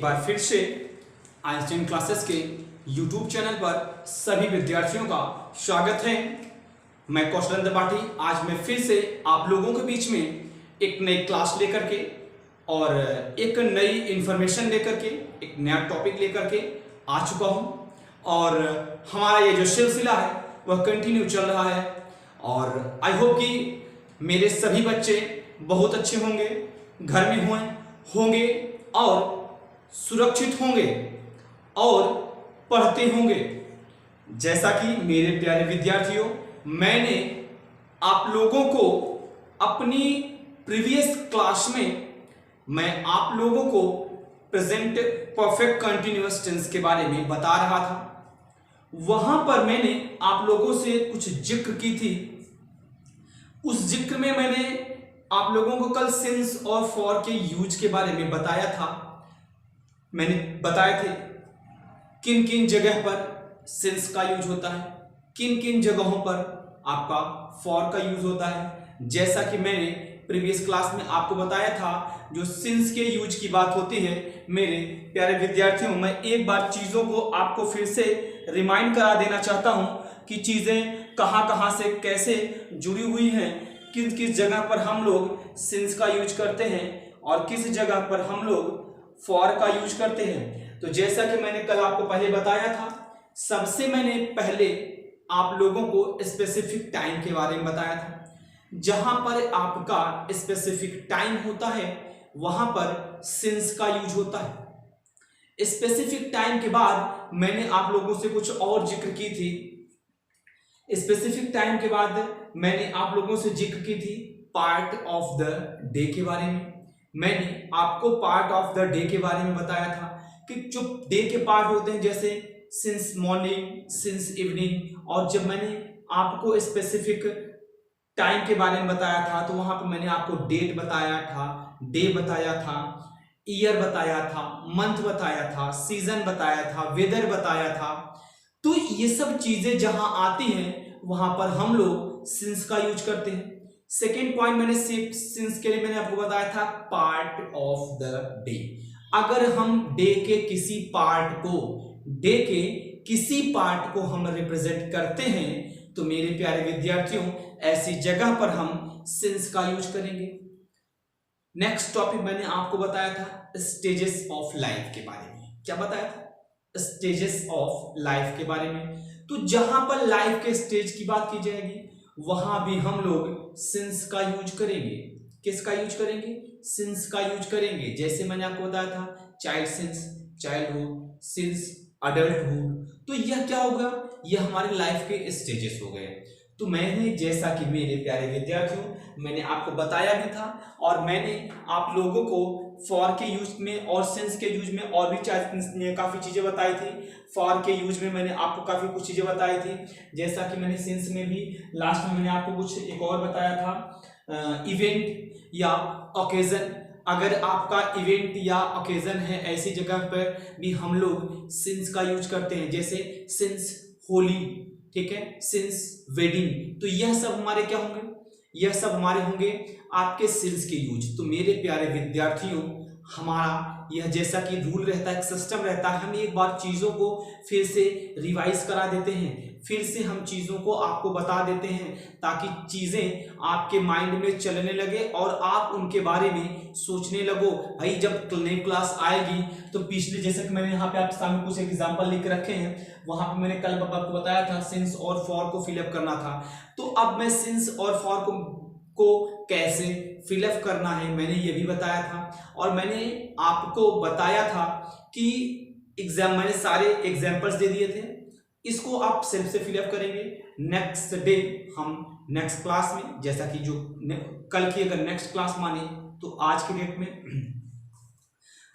बार फिर से Einstein classes के YouTube चैनल पर सभी विद्यार्थियों का स्वागत है। मैं कौशल त्रिपाठी आज मैं फिर से आप लोगों के बीच में एक नई क्लास लेकर के और एक नई इंफॉर्मेशन लेकर के एक नया टॉपिक लेकर के आ चुका हूं और हमारा ये जो सिलसिला है वह कंटिन्यू चल रहा है और आई होप कि मेरे सभी बच्चे बहुत अच्छे होंगे, घर में होंगे और सुरक्षित होंगे और पढ़ते होंगे। जैसा कि मेरे प्यारे विद्यार्थियों, मैंने आप लोगों को अपनी प्रीवियस क्लास में मैं आप लोगों को प्रेजेंट परफेक्ट कंटिन्यूअस टेंस के बारे में बता रहा था। वहां पर मैंने आप लोगों से कुछ जिक्र की थी। उस जिक्र में मैंने आप लोगों को कल सिंस और फॉर के यूज के बारे में बताया था। मैंने बताए थे किन किन जगह पर सिंस का यूज होता है, किन किन जगहों पर आपका फॉर का यूज होता है। जैसा कि मैंने प्रीवियस क्लास में आपको बताया था, जो सिंस के यूज की बात होती है मेरे प्यारे विद्यार्थियों, मैं एक बार चीजों को आपको फिर से रिमाइंड करा देना चाहता हूं कि चीजें कहां कहां से कैसे जुड़ी हुई हैं, किस किस जगह पर हम लोग सिंस का यूज करते हैं और किस जगह पर हम लोग फॉर का यूज करते हैं। तो जैसा कि मैंने कल आपको पहले बताया था, सबसे मैंने पहले आप लोगों को स्पेसिफिक टाइम के बारे में बताया था। जहां पर आपका स्पेसिफिक टाइम होता है वहां पर सिंस का यूज होता है। स्पेसिफिक टाइम के बाद मैंने आप लोगों से कुछ और जिक्र की थी। स्पेसिफिक टाइम के बाद मैंने आप लोगों से जिक्र की थी पार्ट ऑफ द डे के बारे में। मैंने आपको पार्ट ऑफ द डे के बारे में बताया था कि जो डे के पार्ट होते हैं, जैसे सिंस मॉर्निंग, सिंस इवनिंग, और जब मैंने आपको स्पेसिफिक टाइम के बारे में बताया था तो वहां पर मैंने आपको डेट बताया था, डे बताया था, ईयर बताया था, मंथ बताया था, सीजन बताया था, वेदर बताया था। तो ये सब चीजें जहां आती हैं वहां पर हम लोग सिंस का यूज करते हैं। सेकेंड पॉइंट मैंने सिंस के लिए मैंने आपको बताया था पार्ट ऑफ द डे। अगर हम डे के किसी पार्ट को हम रिप्रेजेंट करते हैं तो मेरे प्यारे विद्यार्थियों, ऐसी जगह पर हम सिंस का यूज करेंगे। नेक्स्ट टॉपिक मैंने आपको बताया था स्टेजेस ऑफ लाइफ के बारे में। क्या बताया था? स्टेजेस ऑफ लाइफ के बारे में। तो जहां पर लाइफ के स्टेज की बात की जाएगी वहां भी हम लोग सिंस का यूज करेंगे। किसका यूज करेंगे? सिंस का यूज करेंगे। जैसे मैंने आपको बताया था child since, childhood, since adulthood. तो यह क्या होगा? यह हमारे लाइफ के स्टेजेस हो गए। तो मैंने, जैसा कि मेरे प्यारे विद्यार्थियों, मैंने आपको बताया भी था और मैंने आप लोगों को फॉर के यूज में और सिंस के यूज में और भी काफी चीजें बताई थी। फॉर के यूज में मैंने आपको काफी कुछ चीजें बताई थी, जैसा कि मैंने सिंस में भी लास्ट में मैंने आपको कुछ एक और बताया था, इवेंट या ओकेजन। अगर आपका इवेंट या ओकेजन है, ऐसी जगह पर भी हम लोग सिंस का यूज करते हैं, जैसे सिंस होली, ठीक है, सिंस वेडिंग। तो यह सब हमारे क्या होंगे? यह सब हमारे होंगे आपके सिंस के यूज। तो मेरे प्यारे विद्यार्थियों, हमारा यह जैसा कि रूल रहता है, सिस्टम रहता है, हम एक बार चीजों को फिर से रिवाइज करा देते हैं, फिर से हम चीजों को आपको बता देते हैं ताकि चीजें आपके माइंड में चलने लगे और आप उनके बारे में सोचने लगो। भाई जब नई क्लास आएगी तो पिछले, जैसे कि मैंने यहाँ पे आपके सामने कुछ एग्जांपल लिख रखे हैं, वहां पे मैंने कल आपको बताया था सिंस और फॉर को फिलअप करना था। तो अब मैं सिंस और फॉर को कैसे फिलअप करना है मैंने ये भी बताया था और मैंने आपको बताया था कि मैंने सारे एग्जांपल्स दे दिए थे। इसको आप सेल्फ से फिलअप करेंगे। नेक्स्ट डे हम नेक्स्ट क्लास में, जैसा कि जो कल की अगर नेक्स्ट क्लास माने तो आज के डेट में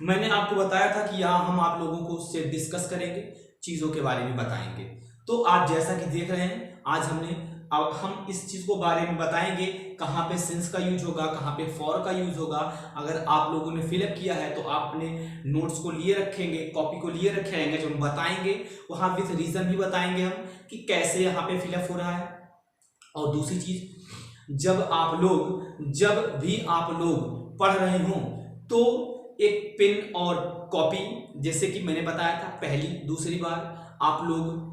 मैंने आपको बताया था कि यहाँ हम आप लोगों को उससे डिस्कस करेंगे, चीजों के बारे में बताएंगे। तो आज जैसा कि देख रहे हैं, आज अब हम इस चीज को बारे में बताएंगे, कहाँ पे सिंस का यूज होगा, कहाँ पे फॉर का यूज होगा। अगर आप लोगों ने फिलअप किया है तो आप अपने नोट्स को लिए रखेंगे, कॉपी को लिए रखेंगे, जो हम बताएंगे वहां विथ रीजन भी बताएंगे हम कि कैसे यहाँ पे फिलअप हो रहा है। और दूसरी चीज, जब भी आप लोग पढ़ रहे हो तो एक पेन और कॉपी, जैसे कि मैंने बताया था पहली दूसरी बार आप लोग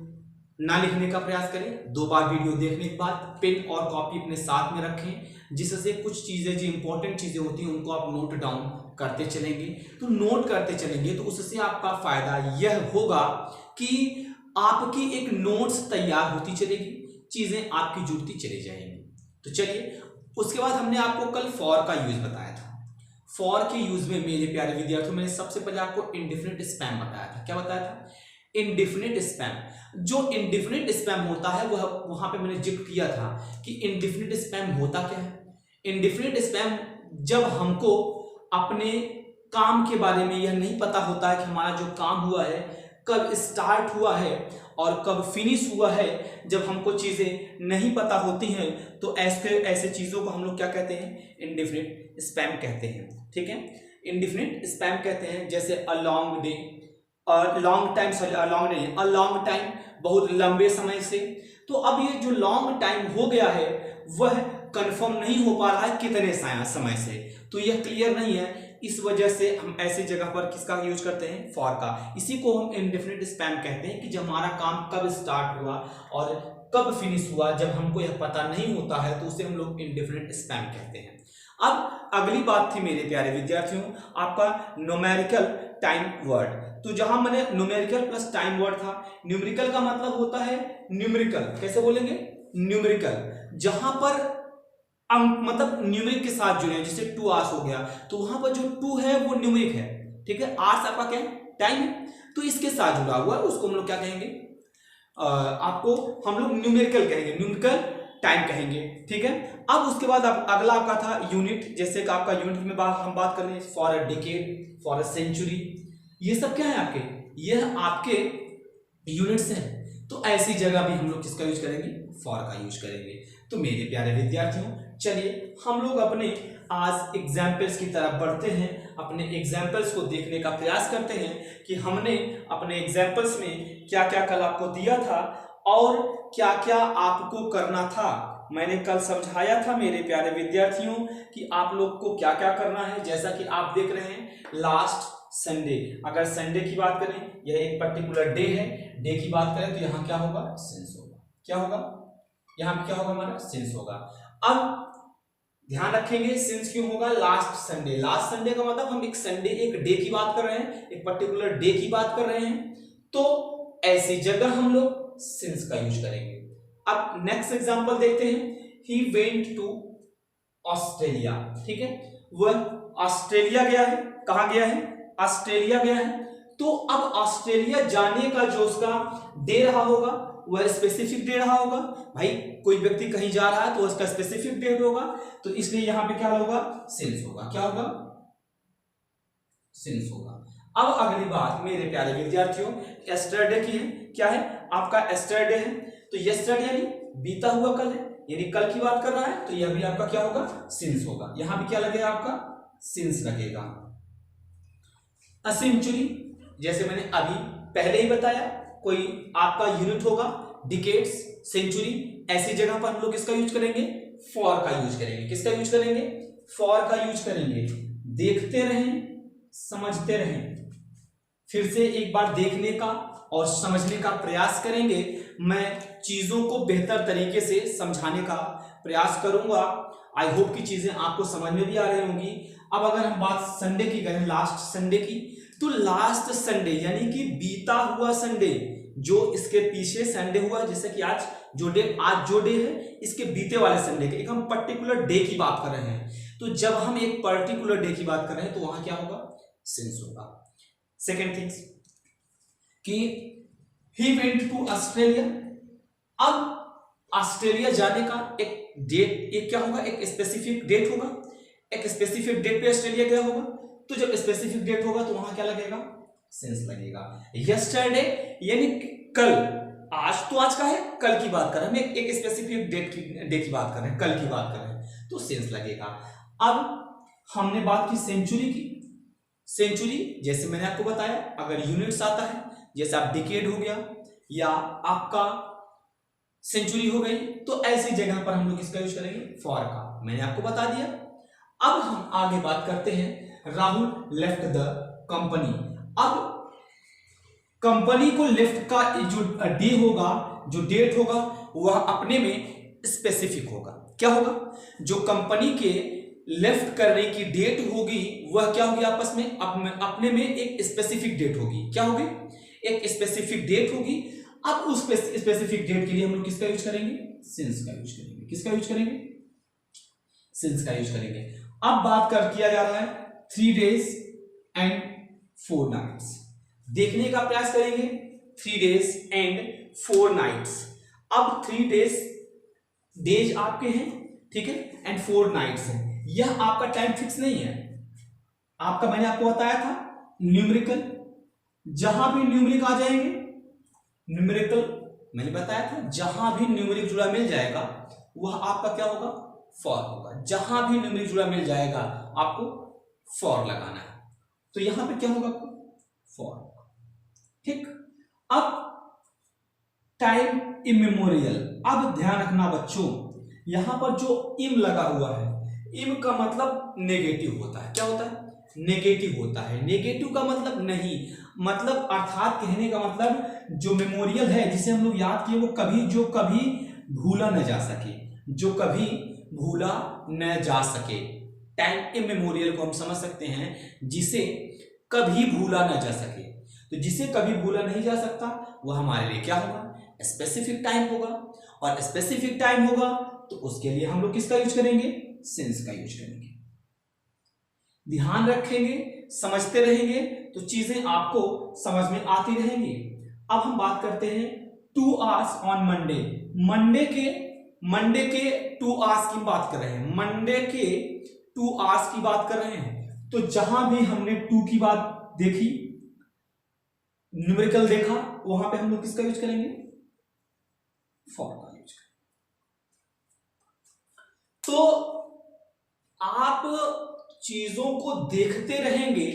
ना लिखने का प्रयास करें। 2 बार वीडियो देखने के बाद पेन और कॉपी अपने साथ में रखें, जिससे कुछ चीज़ें जो इंपॉर्टेंट चीज़ें होती हैं उनको आप नोट डाउन करते चलेंगे। तो नोट करते चलेंगे तो उससे आपका फायदा यह होगा कि आपकी एक नोट्स तैयार होती चलेगी, चीज़ें आपकी जुड़ती चली जाएंगी। तो चलिए, उसके बाद हमने आपको कल फॉर का यूज बताया था। फॉर के यूज में मेरे प्यारे विद्यार्थियों, मैंने सबसे पहले आपको इंडेफिनिट स्पैम बताया था। क्या बताया था? Indefinite spam. जो इंडेफिनिट स्पैम होता है वह वहां पे मैंने जिक्र किया था कि इंडेफिनिट स्पैम होता क्या है। इंडेफिनिट स्पैम जब हमको अपने काम के बारे में यह नहीं पता होता है कि हमारा जो काम हुआ है कब स्टार्ट हुआ है और कब फिनिश हुआ है, जब हमको चीजें नहीं पता होती हैं तो ऐसे चीजों को हम लोग क्या कहते हैं? इंडेफिनिट स्पैम कहते हैं। ठीक है, इंडेफिनिट स्पैम कहते हैं। जैसे a long day, long time, a long time, बहुत लंबे समय से। तो अब ये जो लॉन्ग टाइम हो गया है वह कंफर्म नहीं हो पा रहा है कितने समय से, तो यह क्लियर नहीं है। इस वजह से हम ऐसी जगह पर किसका यूज करते हैं? फॉर का। इसी को हम इंडेफिनिट स्पैम कहते हैं कि जब हमारा काम कब स्टार्ट हुआ और कब फिनिश हुआ, जब हमको यह पता नहीं होता है तो उसे हम लोग इंडेफिनिट स्पैम कहते हैं। अब अगली बात थी मेरे प्यारे विद्यार्थियों, आपका न्यूमेरिकल टाइम वर्ड। तो जहां मैंने न्यूमेरिकल प्लस टाइम वर्ड था, न्यूमेरिकल का मतलब होता है न्यूमेरिकल। कैसे बोलेंगे? न्यूमेरिकल। जहां पर अंक मतलब न्यूमेरिक के साथ जुड़े, जैसे 2 आवर्स हो गया तो वहां पर जो 2 है वो न्यूमेरिक है। ठीक है, आवर्स आपका क्या है? टाइम है, तो इसके साथ जुड़ा हुआ है, उसको हम लोग क्या कहेंगे? आपको हम लोग न्यूमेरिकल कहेंगे, न्यूमेरिकल टाइम कहेंगे। ठीक है, अब उसके बाद अगला आपका था यूनिट। जैसे कि आपका यूनिट में हम बात कर रहे हैं for a decade, for a century, ये सब क्या है आपके? यह आपके यूनिट्स हैं। तो ऐसी जगह भी हम लोग किसका यूज करेंगे? फॉर का यूज करेंगे। तो मेरे प्यारे विद्यार्थियों, चलिए हम लोग अपने आज एग्जाम्पल्स की तरफ बढ़ते हैं, अपने एग्जाम्पल्स को देखने का प्रयास करते हैं कि हमने अपने एग्जाम्पल्स में क्या क्या कल आपको दिया था और क्या क्या आपको करना था। मैंने कल समझाया था मेरे प्यारे विद्यार्थियों कि आप लोग को क्या क्या करना है। जैसा कि आप देख रहे हैं लास्ट संडे, अगर संडे की बात करें, यह एक पर्टिकुलर डे है, डे की बात करें तो यहाँ क्या होगा? सिंस होगा। क्या होगा? यहाँ पे क्या होगा? हमारा सिंस होगा। अब ध्यान रखेंगे सिंस क्यों होगा? लास्ट संडे, लास्ट संडे का मतलब हम एक संडे, एक डे की बात कर रहे हैं, एक पर्टिकुलर डे की बात कर रहे हैं, तो ऐसी जगह हम लोग सिंस का यूज करेंगे। अब नेक्स्ट एग्जांपल देखते हैं। He went to Australia. ठीक है, वह ऑस्ट्रेलिया गया है। कहां गया है? ऑस्ट्रेलिया गया है। तो अब ऑस्ट्रेलिया जाने का जो उसका डे रहा होगा वह स्पेसिफिक डे रहा होगा। भाई कोई व्यक्ति कहीं जा रहा है तो उसका स्पेसिफिक डेट होगा, तो इसलिए यहां पे क्या होगा? सिंस होगा। क्या होगा? सिंस होगा। अब अगली बात मेरे प्यारे विद्यार्थियों, यस्टरडे की है। क्या है? आपका यस्टरडे है, तो यस्टरडे यानी बीता हुआ कल है, यानी कल की बात कर रहा है, तो यह भी आपका क्या होगा? सिंस होगा। यहां भी क्या लगेगा? आपका सिंस लगेगा। अ सेंचुरी, जैसे मैंने अभी पहले ही बताया, कोई आपका यूनिट होगा, डिकेड्स, सेंचुरी, ऐसी जगह पर हम लोग किसका यूज करेंगे? फॉर का यूज करेंगे। किसका यूज करेंगे? फॉर का यूज करेंगे। देखते रहें, समझते रहें। फिर से एक बार देखने का और समझने का प्रयास करेंगे। मैं चीजों को बेहतर तरीके से समझाने का प्रयास करूंगा। आई होप कि चीजें आपको समझ में भी आ रही होंगी। अब अगर हम बात संडे की करें, लास्ट संडे की, तो लास्ट संडे यानी कि बीता हुआ संडे, जो इसके पीछे संडे हुआ, जैसे कि आज जो डे है इसके बीते वाले संडे के, एक हम पर्टिकुलर डे की बात कर रहे हैं। तो जब हम एक पर्टिकुलर डे की बात कर रहे हैं तो वहां क्या होगा? सिंस होगा। सेकेंड थिंग्स कि ही वेंट टू ऑस्ट्रेलिया। अब ऑस्ट्रेलिया जाने का एक डेट, एक क्या होगा? एक स्पेसिफिक डेट होगा। एक स्पेसिफिक डेट पे ऑस्ट्रेलिया गया होगा, तो जब स्पेसिफिक डेट होगा तो वहां क्या लगेगा? सिंस लगेगा। यस्टरडे यानी कल, आज तो आज का है, कल की बात कर रहे हैं, हम एक स्पेसिफिक डे की बात कर रहे हैं, कल की बात कर रहे हैं, तो सिंस लगेगा। अब हमने बात की सेंचुरी की। सेंचुरी जैसे मैंने आपको बताया, अगर यूनिट्स आता है, जैसे आप डिकेड हो गया या आपका सेंचुरी हो गई, तो ऐसी जगह पर हम लोग इसका यूज करेंगे? फॉर का। मैंने आपको बता दिया। अब हम आगे बात करते हैं। Rahul left the company. अब कंपनी को लेफ्ट का जो डे होगा, जो डेट होगा, वह अपने में स्पेसिफिक होगा। क्या होगा? जो कंपनी के लेफ्ट करने की डेट होगी वह क्या होगी? आपस में अपने में एक स्पेसिफिक डेट होगी। क्या होगी? एक स्पेसिफिक डेट होगी। अब उस स्पेसिफिक डेट के लिए हम लोग किसका यूज करेंगे? सिंस का यूज करेंगे। किसका यूज करेंगे? सिंस का यूज करेंगे। अब बात किया जा रहा है 3 days एंड 4 nights। देखने का प्रयास करेंगे 3 days एंड 4 nights। अब 3 डेज आपके हैं, ठीक है, एंड 4 nights है। यह आपका टाइम फिक्स नहीं है। आपका, मैंने आपको बताया था न्यूमेरिकल, जहां भी न्यूमेरिक आ जाएंगे, न्यूमेरिकल मैंने बताया था, जहां भी न्यूमेरिक जुड़ा मिल जाएगा वह आपका क्या होगा? फॉर होगा। जहां भी न्यूमेरिक जुड़ा मिल जाएगा आपको फॉर लगाना है। तो यहां पे क्या होगा? आपको फॉर। ठीक। अब टाइम इमेमोरियल। अब ध्यान रखना बच्चों, यहां पर जो इम लगा हुआ है, इम का मतलब नेगेटिव होता है। क्या होता है? नेगेटिव होता है। नेगेटिव का मतलब नहीं, मतलब अर्थात कहने का मतलब जो मेमोरियल है, जिसे हम लोग याद किए, वो कभी भूला न जा सके, जो कभी भूला न जा सके। टाइम इमेमोरियल को हम समझ सकते हैं जिसे कभी भूला न जा सके। तो जिसे कभी भूला नहीं जा सकता वह हमारे लिए क्या होगा? स्पेसिफिक टाइम होगा। और स्पेसिफिक टाइम होगा तो उसके लिए हम लोग किसका यूज करेंगे? सिंस का यूज करेंगे। ध्यान रखेंगे, समझते रहेंगे तो चीजें आपको समझ में आती रहेंगी। अब हम बात करते हैं 2 hours ऑन मंडे। मंडे के 2 hours की बात कर रहे हैं। मंडे के 2 hours की बात कर रहे हैं। तो जहां भी हमने 2 की बात देखी, न्यूमेरिकल देखा, वहां पे हम लोग किसका यूज करेंगे? फॉर का यूज करेंगे। तो आप चीजों को देखते रहेंगे,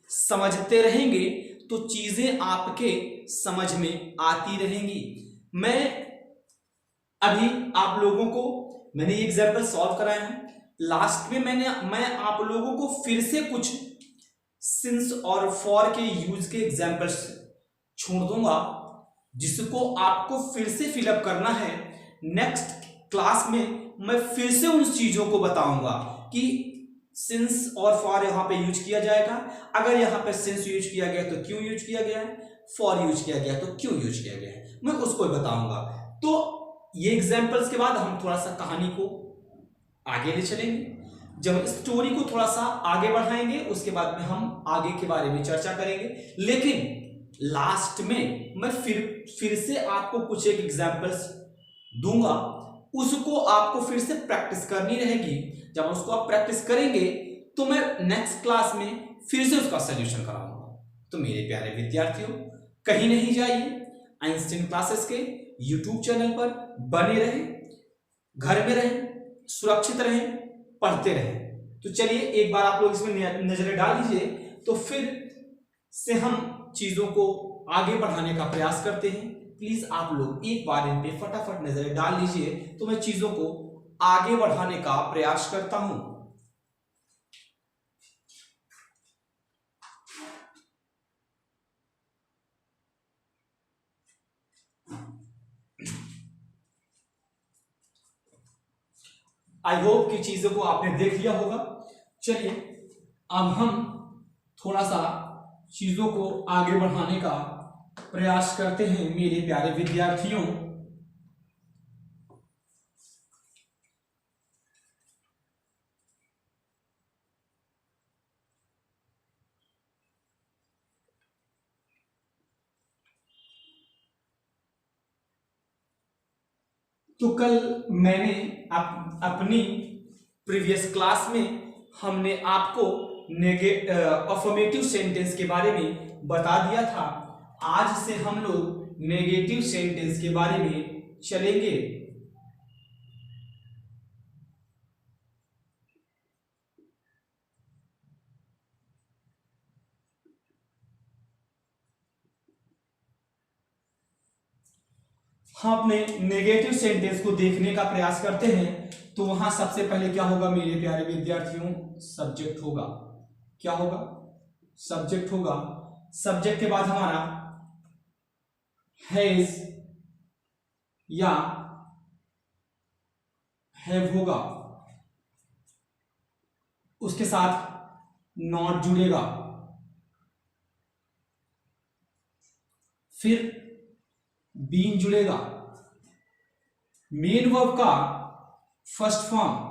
समझते रहेंगे तो चीजें आपके समझ में आती रहेंगी। मैं अभी आप लोगों को मैंने ये एग्जाम्पल सॉल्व कराया है। लास्ट में मैं आप लोगों को फिर से कुछ सिंस और फॉर के यूज के एग्जाम्पल्स छोड़ दूंगा, जिसको आपको फिर से फिलअप करना है। नेक्स्ट क्लास में मैं फिर से उन चीजों को बताऊंगा कि सिंस और फॉर यहां पे यूज किया जाएगा। अगर यहां पे सिंस यूज किया गया तो क्यों यूज किया गया है, फॉर यूज किया गया तो क्यों यूज किया गया है, मैं उसको बताऊंगा। तो ये एग्जाम्पल्स के बाद हम थोड़ा सा कहानी को आगे ले चलेंगे। जब स्टोरी को थोड़ा सा आगे बढ़ाएंगे उसके बाद में हम आगे के बारे में चर्चा करेंगे। लेकिन लास्ट में मैं फिर से आपको कुछ एक एग्जाम्पल्स दूंगा, उसको आपको फिर से प्रैक्टिस करनी रहेगी। जब उसको आप प्रैक्टिस करेंगे तो मैं नेक्स्ट क्लास में फिर से उसका सॉल्यूशन कराऊंगा। तो मेरे प्यारे विद्यार्थियों, कहीं नहीं जाइए, आइंस्टाइन क्लासेस के यूट्यूब चैनल पर बने रहें, घर में रहें, सुरक्षित रहें, पढ़ते रहें। तो चलिए एक बार आप लोग इसमें नजरें डाल लीजिए, तो फिर से हम चीजों को आगे बढ़ाने का प्रयास करते हैं। प्लीज आप लोग एक बार इन पे फटाफट नजरें डाल लीजिए, तो मैं चीजों को आगे बढ़ाने का प्रयास करता हूं। आई होप कि चीजों को आपने देख लिया होगा। चलिए अब हम थोड़ा सा चीजों को आगे बढ़ाने का प्रयास करते हैं मेरे प्यारे विद्यार्थियों। तो कल मैंने अपनी प्रीवियस क्लास में हमने आपको अफर्मेटिव सेंटेंस के बारे में बता दिया था। आज से हम लोग नेगेटिव सेंटेंस के बारे में चलेंगे। हम अपने नेगेटिव सेंटेंस को देखने का प्रयास करते हैं। तो वहां सबसे पहले क्या होगा मेरे प्यारे विद्यार्थियों? सब्जेक्ट होगा। क्या होगा? सब्जेक्ट होगा। सब्जेक्ट के बाद हमारा हैज या हैव होगा, उसके साथ नॉट जुड़ेगा, फिर बीन जुड़ेगा, मेन वर्ब का फर्स्ट फॉर्म,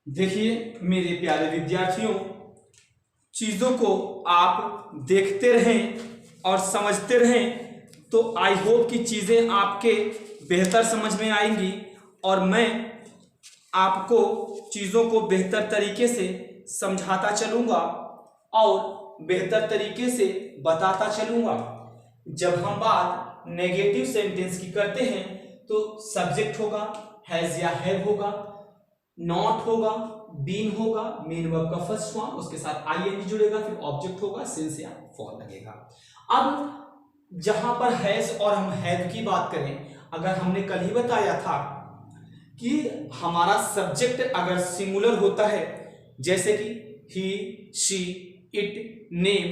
देखिए मेरे प्यारे विद्यार्थियों, चीजों को आप देखते रहें और समझते रहें तो आई होप कि चीजें आपके बेहतर समझ में आएंगी और मैं आपको चीजों को बेहतर तरीके से समझाता चलूंगा और बेहतर तरीके से बताता चलूंगा। जब हम बात नेगेटिव सेंटेंस की करते हैं तो सब्जेक्ट होगा, हैज या हैव होगा, नॉट होगा, बीन होगा, मेन वर्ब का फर्स्ट फॉर्म, उसके साथ आईएनजी जुड़ेगा, फिर ऑब्जेक्ट होगा, सिंस या फॉर लगेगा। अब जहां पर हैज और हम हैव की बात करें, अगर हमने कल ही बताया था कि हमारा सब्जेक्ट अगर सिंगुलर होता है, जैसे कि ही, शी, इट, नेम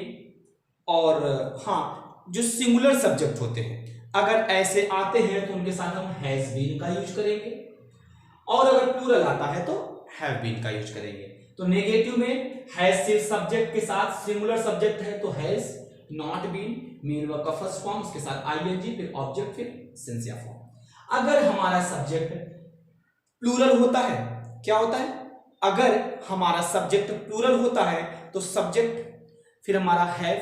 और हाँ जो सिंगुलर सब्जेक्ट होते हैं, अगर ऐसे आते हैं तो उनके साथ हम हैज बीन का यूज करेंगे और अगर प्लूरल आता है तो हैव बीन का यूज करेंगे। तो नेगेटिव में हैज सिर्फ सब्जेक्ट के साथ सिंगुलर सब्जेक्ट है तो has, not been main verb का फर्स्ट फॉर्म, उसके साथ आईएनजी, फिर ऑब्जेक्ट, फिर सिंस या फॉर्म। अगर हमारा सब्जेक्ट प्लूरल होता है, क्या होता है, अगर हमारा सब्जेक्ट प्लूरल होता है तो सब्जेक्ट फिर हमारा हैव,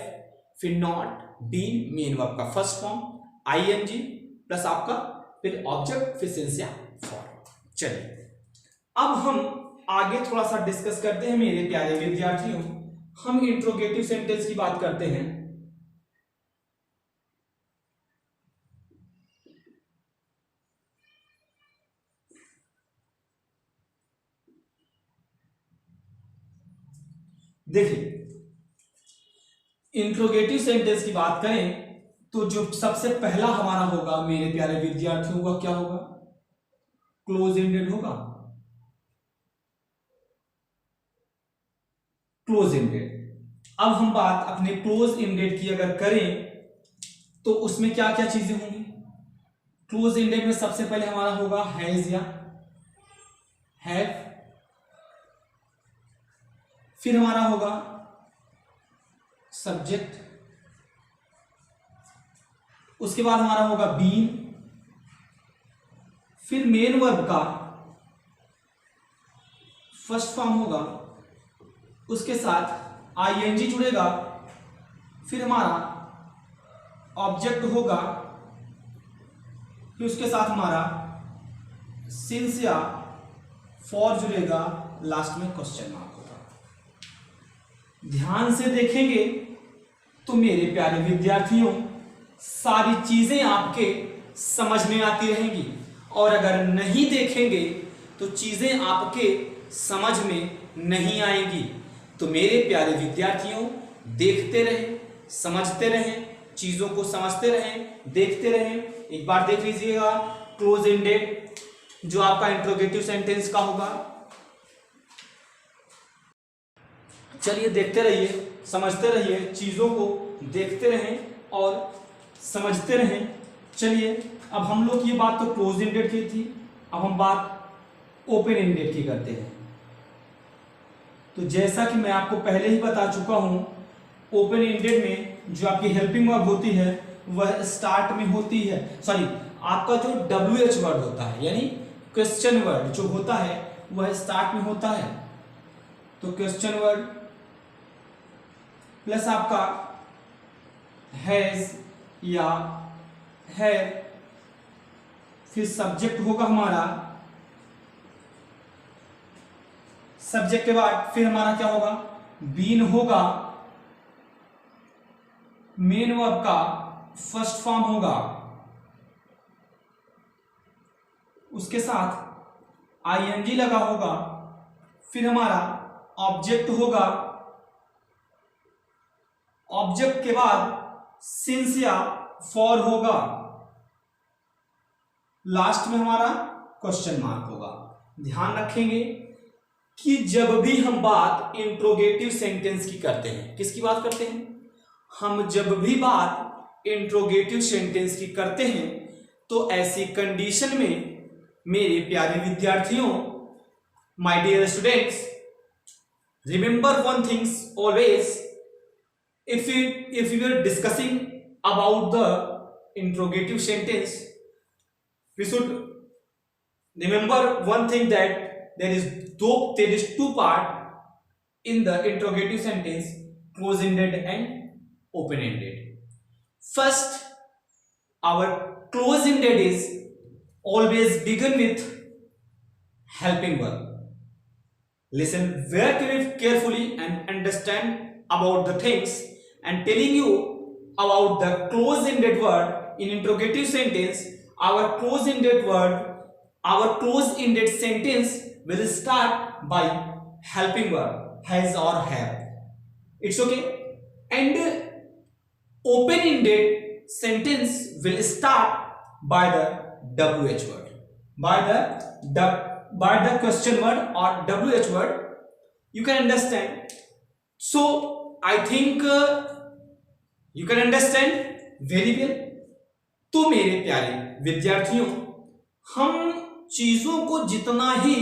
फिर नॉट, बीन मेन वर्ब का फर्स्ट फॉर्म, आईएनजी प्लस आपका फिर ऑब्जेक्ट, फिर सिंस या फॉर्म। चलिए अब हम आगे थोड़ा सा डिस्कस करते हैं मेरे प्यारे विद्यार्थियों। हम इंट्रोगेटिव सेंटेंस की बात करते हैं। देखिए इंट्रोगेटिव सेंटेंस की बात करें तो जो सबसे पहला हमारा होगा मेरे प्यारे विद्यार्थियों का क्या होगा, क्लोज एंडेड होगा। Close ended. अब हम बात अपने क्लोज एंडेड की अगर करें तो उसमें क्या क्या चीजें होंगी। क्लोज एंडेड में सबसे पहले हमारा होगा हैज या हैव, फिर हमारा होगा सब्जेक्ट, उसके बाद हमारा होगा बीन, फिर मेन वर्ब का फर्स्ट फॉर्म होगा, उसके साथ आईएनजी जुड़ेगा, फिर हमारा ऑब्जेक्ट होगा, फिर उसके साथ हमारा सिंस या फॉर जुड़ेगा, लास्ट में क्वेश्चन मार्क होगा। ध्यान से देखेंगे तो मेरे प्यारे विद्यार्थियों सारी चीजें आपके समझ में आती रहेंगी और अगर नहीं देखेंगे तो चीजें आपके समझ में नहीं आएंगी। तो मेरे प्यारे विद्यार्थियों देखते रहें, समझते रहें, चीजों को समझते रहें, देखते रहें। एक बार देख लीजिएगा क्लोज एंडेड जो आपका इंट्रोगेटिव सेंटेंस का होगा। चलिए देखते रहिए, समझते रहिए, चीजों को देखते रहें और समझते रहें। चलिए अब हम लोग ये बात तो क्लोज एंडेड की थी, अब हम बात ओपन एंडेड की करते हैं। तो जैसा कि मैं आपको पहले ही बता चुका हूं, ओपन एंडेड में जो आपकी हेल्पिंग वर्ब होती है वह स्टार्ट में होती है, सॉरी आपका जो WH वर्ड होता है यानी क्वेश्चन वर्ड जो होता है वह स्टार्ट में होता है। तो क्वेश्चन वर्ड प्लस आपका हैज या हैव, फिर सब्जेक्ट होगा हमारा, सब्जेक्ट के बाद फिर हमारा क्या होगा, बीन होगा, मेन वर्ब का फर्स्ट फॉर्म होगा, उसके साथ आईएनजी लगा होगा, फिर हमारा ऑब्जेक्ट होगा, ऑब्जेक्ट के बाद सिंस या फॉर होगा, लास्ट में हमारा क्वेश्चन मार्क होगा। ध्यान रखेंगे कि जब भी हम बात इंट्रोगेटिव सेंटेंस की करते हैं, किसकी बात करते हैं, हम जब भी बात इंट्रोगेटिव सेंटेंस की करते हैं तो ऐसी कंडीशन में मेरे प्यारे विद्यार्थियों, my dear students, remember one things always, if we were discussing about the interrogative sentence, we should remember one thing, that there is two part in the interrogative sentence: close-ended and open-ended. First, our close-ended is always begin with helping verb. Listen very carefully and understand about the things and telling you about the close-ended word in interrogative sentence. Our close-ended sentence will start by helping verb, has or have. It's okay. And open-ended sentence will start by the WH word, by the question word or WH word. You can understand. So I think you can understand very well. तो मेरे प्यारे विद्यार्थियों, हम चीजों को जितना ही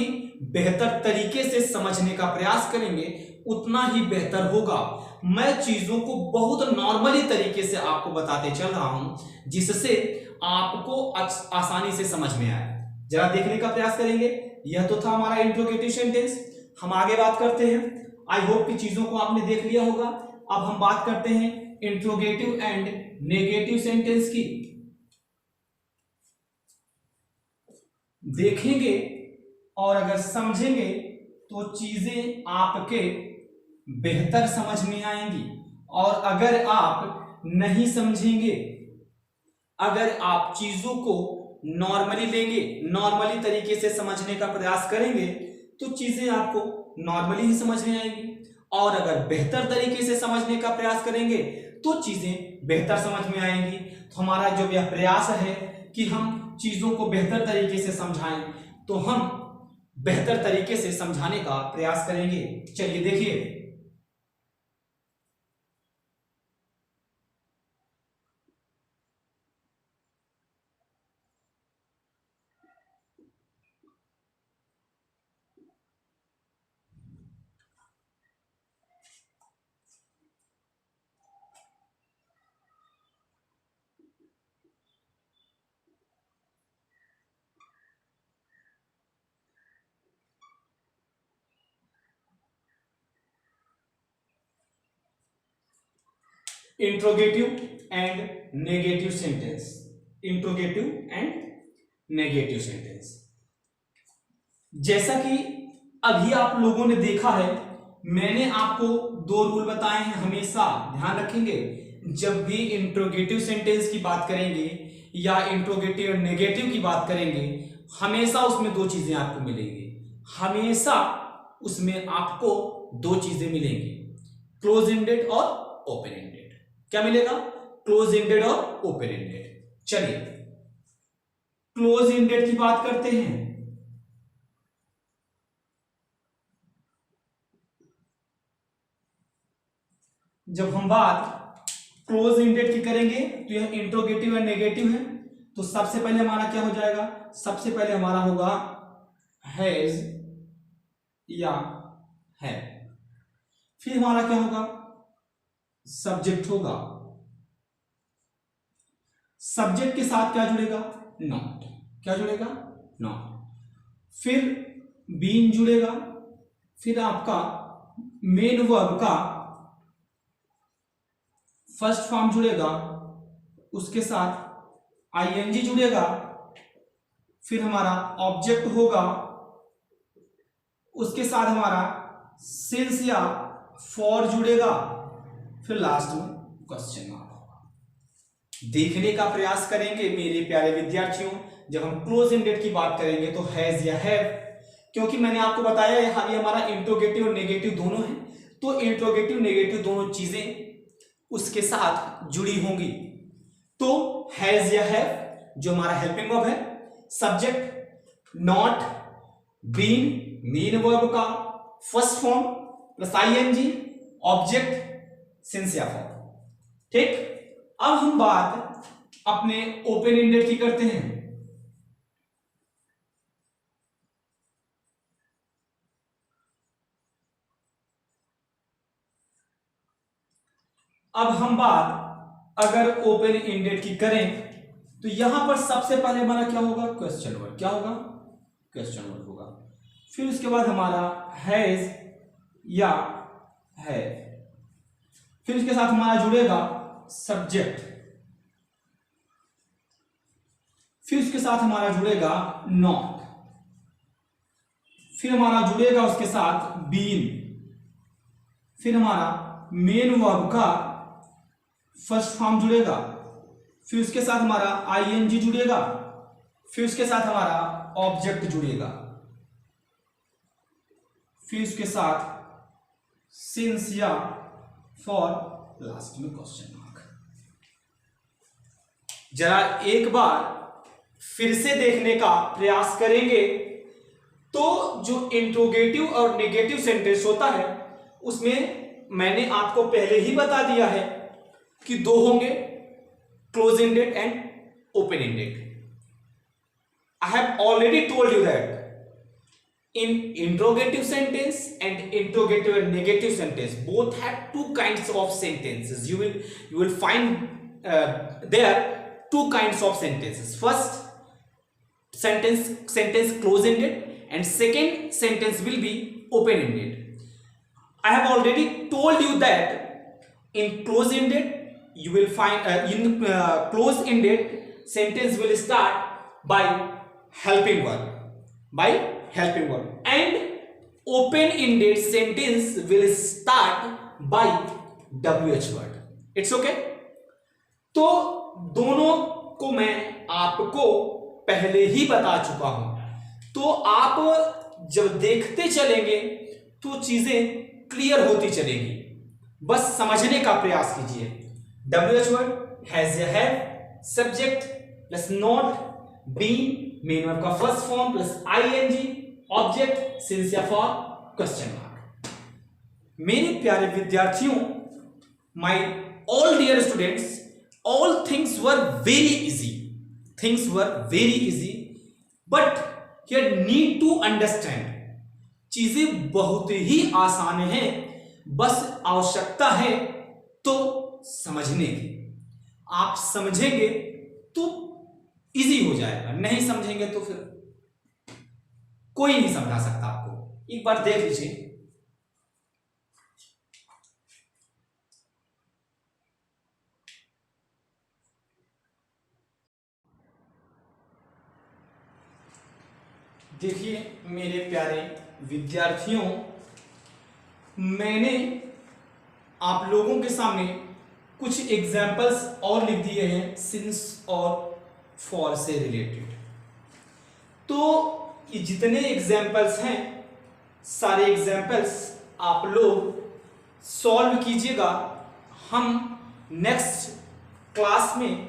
बेहतर तरीके से समझने का प्रयास करेंगे उतना ही बेहतर होगा। मैं चीजों को बहुत नॉर्मली तरीके से आपको बताते चल रहा हूं जिससे आपको आसानी से समझ में आए। जरा देखने का प्रयास करेंगे। यह तो था हमारा इंट्रोगेटिव सेंटेंस। हम आगे बात करते हैं। आई होप कि चीजों को आपने देख लिया होगा। अब हम बात करते हैं इंट्रोगेटिव एंड नेगेटिव सेंटेंस की। देखेंगे और अगर समझेंगे तो चीजें आपके बेहतर समझ में आएंगी, और अगर आप नहीं समझेंगे, अगर आप चीजों को नॉर्मली लेंगे, नॉर्मली तरीके से समझने का प्रयास करेंगे तो चीजें आपको नॉर्मली ही समझ में आएंगी, और अगर बेहतर तरीके से समझने का प्रयास करेंगे तो चीजें बेहतर समझ में आएंगी। तो हमारा जो यह प्रयास है कि हम चीजों को बेहतर तरीके से समझाएं, तो हम बेहतर तरीके से समझाने का प्रयास करेंगे। चलिए देखिए, interrogative and negative sentence. Interrogative and negative sentence, जैसा कि अभी आप लोगों ने देखा है, मैंने आपको दो रूल बताए हैं। हमेशा ध्यान रखेंगे, जब भी इंट्रोगेटिव सेंटेंस की बात करेंगे या इंट्रोगेटिव और नेगेटिव की बात करेंगे, हमेशा उसमें दो चीजें आपको मिलेंगी। हमेशा उसमें आपको दो चीजें मिलेंगी, क्लोज एंडेड और ओपन एंडेड। क्या मिलेगा? क्लोज एंडेड और ओपन एंडेड। चलिए क्लोज एंडेड की बात करते हैं। जब हम बात क्लोज एंडेड की करेंगे तो यह इंट्रोगेटिव और नेगेटिव है। तो सबसे पहले हमारा क्या हो जाएगा? सबसे पहले हमारा होगा हैज या है। फिर हमारा क्या होगा? सब्जेक्ट होगा। सब्जेक्ट के साथ क्या जुड़ेगा? नॉट। क्या जुड़ेगा? नॉट। फिर बीन जुड़ेगा। फिर आपका मेन वर्ब का फर्स्ट फॉर्म जुड़ेगा, उसके साथ आईएनजी जुड़ेगा। फिर हमारा ऑब्जेक्ट होगा, उसके साथ हमारा सिंस या फॉर जुड़ेगा। फिर लास्ट में क्वेश्चन मार्क होगा। देखने का प्रयास करेंगे मेरे प्यारे विद्यार्थियों, जब हम क्लोज एंडेड की बात करेंगे तो हैज या हैव, क्योंकि मैंने आपको बताया है ये हमारा इंट्रोगेटिव और नेगेटिव दोनों है, तो इंट्रोगेटिव नेगेटिव दोनों चीजें उसके साथ जुड़ी होंगी। तो हैज या हैव जो हमारा हेल्पिंग वर्ब है, subject not, been main verb का first form plus ING, object since या फॉर्म। ठीक, अब हम बात अपने ओपन एंडेड की करते हैं। अब हम बात अगर ओपन एंडेड की करें तो यहां पर सबसे पहले हमारा क्या होगा, क्वेश्चन वर्ड। क्या होगा, क्वेश्चन वर्ड होगा। फिर उसके बाद हमारा हैज या है, फिर उसके साथ हमारा जुड़ेगा सब्जेक्ट, फिर उसके साथ हमारा जुड़ेगा नॉट, फिर हमारा जुड़ेगा उसके साथ बीन, फिर हमारा मेन वर्ब का फर्स्ट फॉर्म जुड़ेगा, फिर उसके साथ हमारा आईएनजी जुड़ेगा, फिर उसके साथ हमारा ऑब्जेक्ट जुड़ेगा, फिर उसके साथ सिंस या फॉर, लास्ट में क्वेश्चन मार्क। जरा एक बार फिर से देखने का प्रयास करेंगे तो जो इंट्रोगेटिव और नेगेटिव सेंटेंस होता है उसमें मैंने आपको पहले ही बता दिया है कि दो होंगे, close ended and open ended. I have already told you that in interrogative sentence and interrogative and negative sentence both have two kinds of sentences. You will find there two kinds of sentences. First sentence close ended and second sentence will be open ended. I have already told you that in close ended you will find close ended sentence will start by helping verb and open ended sentence will start by wh word. It's okay. तो दोनों को मैं आपको पहले ही बता चुका हूं, तो आप जब देखते चलेंगे तो चीजें क्लियर होती चलेगी, बस समझने का प्रयास कीजिए। wh वर्ड हैज या have, subject plus not, been main verb का first form plus ING, object since या फॉर, क्वेश्चन मार्क। मेरे प्यारे विद्यार्थियों, my all dear students, all things were very easy, but you need to understand, चीजें बहुत ही आसान हैं, बस आवश्यकता है तो समझने की। आप समझेंगे तो इजी हो जाएगा, नहीं समझेंगे तो फिर कोई नहीं समझा सकता आपको। एक बार देख लीजिए, देखिए मेरे प्यारे विद्यार्थियों, मैंने आप लोगों के सामने कुछ एग्जाम्पल्स और लिख दिए हैं सिंस और फॉर से रिलेटेड। तो ये जितने एग्जाम्पल्स हैं, सारे एग्जाम्पल्स आप लोग सॉल्व कीजिएगा। हम नेक्स्ट क्लास में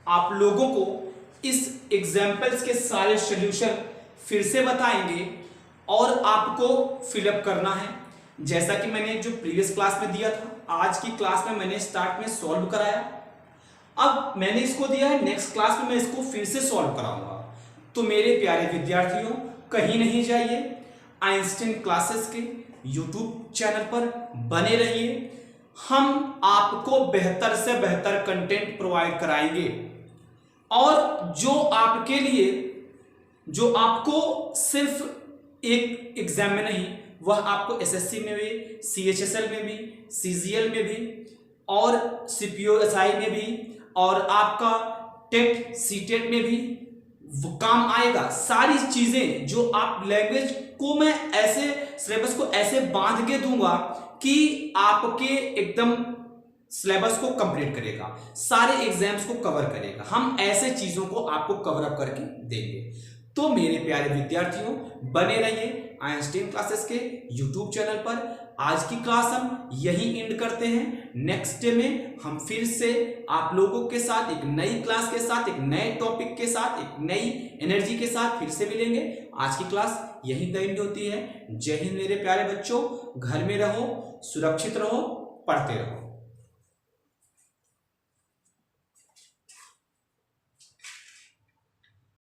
आप लोगों को इस एग्जाम्पल्स के सारे सॉल्यूशन फिर से बताएंगे और आपको फिलअप करना है, जैसा कि मैंने जो प्रीवियस क्लास में दिया था। आज की क्लास में मैंने स्टार्ट में सॉल्व कराया, अब मैंने इसको दिया है, नेक्स्ट क्लास में मैं इसको फिर से सॉल्व कराऊंगा। तो मेरे प्यारे विद्यार्थियों, कहीं नहीं जाइए, आइंस्टाइन क्लासेस के यूट्यूब चैनल पर बने रहिए। हम आपको बेहतर से बेहतर कंटेंट प्रोवाइड कराएंगे और जो आपको सिर्फ एक एग्जाम में नहीं, वह आपको एसएससी में भी, सीएचएसएल में भी, सीजीएल में भी और सीपीओएसआई में भी और आपका टेट सीटेट में भी वो काम आएगा। सारी चीजें जो आप लैंग्वेज को मैं ऐसे सिलेबस को ऐसे बांध के दूंगा कि आपके एकदम सिलेबस को कंप्लीट करेगा, सारे एग्जाम्स को कवर करेगा। हम ऐसे चीजों को आपको कवर अप करके देंगे। तो मेरे प्यारे विद्यार्थियों, बने रहिए, आइंस्टीन क्लासेस के यूट्यूब चैनल पर। आज की क्लास हम यही एंड करते हैं। नेक्स्ट डे में हम फिर से आप लोगों के साथ एक नई क्लास के साथ, एक नए टॉपिक के साथ, एक नई एनर्जी के साथ फिर से मिलेंगे। आज की क्लास यही एंड होती है। जय हिंद मेरे प्यारे बच्चों, घर में रहो, सुरक्षित रहो, पढ़ते रहो।